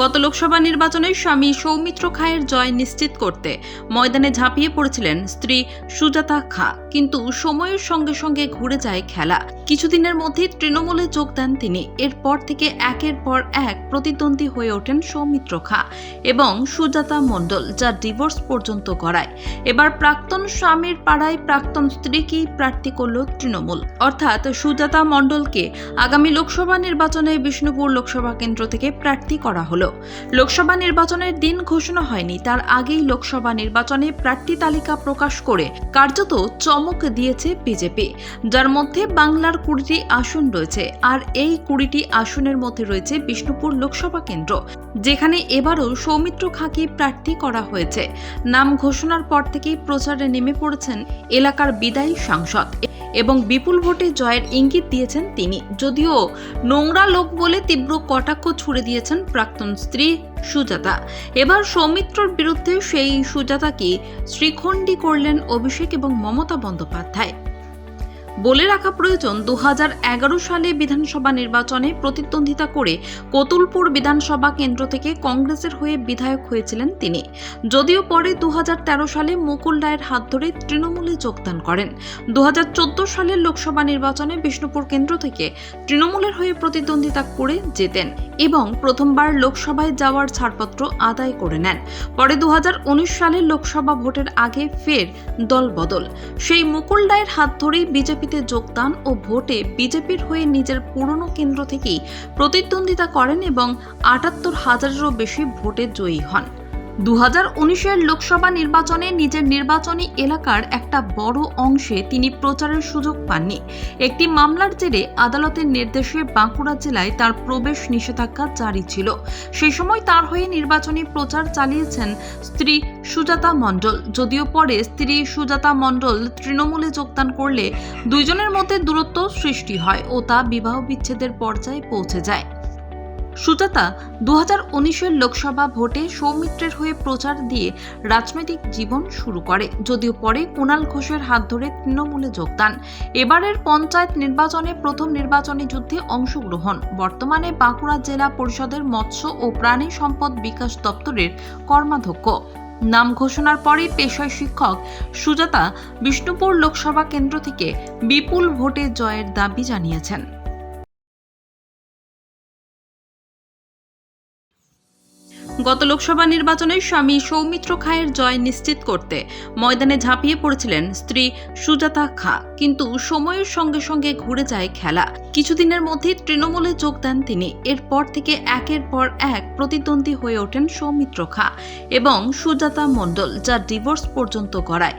গত লোকসভা নির্বাচনে স্বামী সৌমিত্র খায়ের জয় নিশ্চিত করতে ময়দানে ঝাঁপিয়ে পড়েছিলেন স্ত্রী সুজাতা খা, কিন্তু সময়ের সঙ্গে সঙ্গে ঘুরে যায় খেলা। কিছুদিনের মধ্যেই তৃণমূলে যোগ দেন তিনি। এরপর থেকে একের পর এক প্রতিদ্বন্দ্বী হয়ে ওঠেন সৌমিত্র খা এবং সুজাতা মণ্ডল, যা ডিভোর্স পর্যন্ত করায়। এবার প্রাক্তন স্বামীর পাড়ায় প্রাক্তন স্ত্রীকেই প্রার্থী করল তৃণমূল, অর্থাৎ সুজাতা মণ্ডলকে আগামী লোকসভা নির্বাচনে বিষ্ণুপুর লোকসভা কেন্দ্র থেকে প্রার্থী করা হলো। লোকসভা নির্বাচনের দিন ঘোষণা হয়নি, তার আগেই লোকসভা নির্বাচনে প্রার্থী তালিকা প্রকাশ করে কার্যত চমক দিয়েছে বিজেপি, যার মধ্যে বাংলার 20টি আসন রয়েছে। আর এই 20টি আসনের মধ্যে রয়েছে বিষ্ণুপুর লোকসভা কেন্দ্র, যেখানে এবারও সৌমিত্র খাঁকে প্রার্থী করা হয়েছে। নাম ঘোষণার পর থেকেই প্রচারে নেমে পড়েছেন এলাকার বিদায়ী সাংসদ এবং বিপুল ভোটে জয়ের ইঙ্গিত দিয়েছেন তিনি। যদিও নোংরা লোক বলে তীব্র কটাক্ষ ছুড়ে দিয়েছেন প্রাক্তন স্ত্রী সুজাতা। এবার সৌমিত্রর বিরুদ্ধে সেই সুজাতাকে শ্রীখণ্ডী করলেন অভিষেক এবং মমতা বন্দ্যোপাধ্যায়। বলে রাখা প্রয়োজন, 2011 সালে বিধানসভা নির্বাচনে প্রতিদ্বন্দ্বিতা করে কতুলপুর বিধানসভা কেন্দ্র থেকে কংগ্রেসের হয়ে বিধায়ক হয়েছিলেন তিনি। যদিও পরে 2013 সালে মুকুল রায়ের হাত ধরে তৃণমূলে যোগদান করেন। 2014 সালের লোকসভা নির্বাচনে বিষ্ণুপুর কেন্দ্র থেকে তৃণমূলের হয়ে প্রতিদ্বন্দ্বিতা করে জেতেন এবং প্রথমবার লোকসভায় যাওয়ার ছাড়পত্র আদায় করে নেন। পরে 2019 সালের লোকসভা ভোটের আগে ফের দলবদল। সেই মুকুল রায়ের হাত ধরেই বিজেপিতে যোগদান ও ভোটে বিজেপির হয়ে নিজের পুরনো কেন্দ্র থেকেই প্রতিদ্বন্দ্বিতা করেন এবং 78,000-এরও বেশি ভোটে জয়ী হন। 2019-এর লোকসভা নির্বাচনে নিজের নির্বাচনী এলাকার একটা বড় অংশে তিনি প্রচারের সুযোগ পাননি। একটি মামলার জেরে আদালতের নির্দেশে বাঁকুড়া জেলায় তার প্রবেশ নিষেধাজ্ঞা জারি ছিল। সেই সময় তার হয়ে নির্বাচনী প্রচার চালিয়েছেন স্ত্রী সুজাতা মণ্ডল। যদিও পরে স্ত্রী সুজাতা মণ্ডল তৃণমূলে যোগদান করলে দুইজনের মধ্যে দূরত্ব সৃষ্টি হয় ও তা বিবাহ বিচ্ছেদের পর্যায়ে পৌঁছে যায়। সুজাতা 2019-এর লোকসভা ভোটে সৌমিত্রের হয়ে প্রচার দিয়ে রাজনৈতিক জীবন শুরু করে, যদিও পরে কুণাল ঘোষের হাত ধরে তৃণমূলে যোগদান। এবারের পঞ্চায়েত নির্বাচনে প্রথম নির্বাচনী যুদ্ধে অংশগ্রহণ। বর্তমানে বাঁকুড়া জেলা পরিষদের মৎস্য ও প্রাণী সম্পদ বিকাশ দপ্তরের কর্মাধ্যক্ষ। নাম ঘোষণার পরে পেশায় শিক্ষক সুজাতা বিষ্ণুপুর লোকসভা কেন্দ্র থেকে বিপুল ভোটে জয়ের দাবি জানিয়েছেন। গত লোকসভা নির্বাচনে স্বামী সৌমিত্র খায়ের জয় নিশ্চিত করতে ময়দানে ঝাঁপিয়ে পড়েছিলেন স্ত্রী সুজাতা খা, কিন্তু সময়ের সঙ্গে সঙ্গে ঘুরে যায় খেলা। কিছুদিনের মধ্যেই তৃণমূলে যোগ দেন তিনি। এরপর থেকে একের পর এক প্রতিদ্বন্দ্বী হয়ে ওঠেন সৌমিত্র খা এবং সুজাতা মণ্ডল, যা ডিভোর্স পর্যন্ত করায়।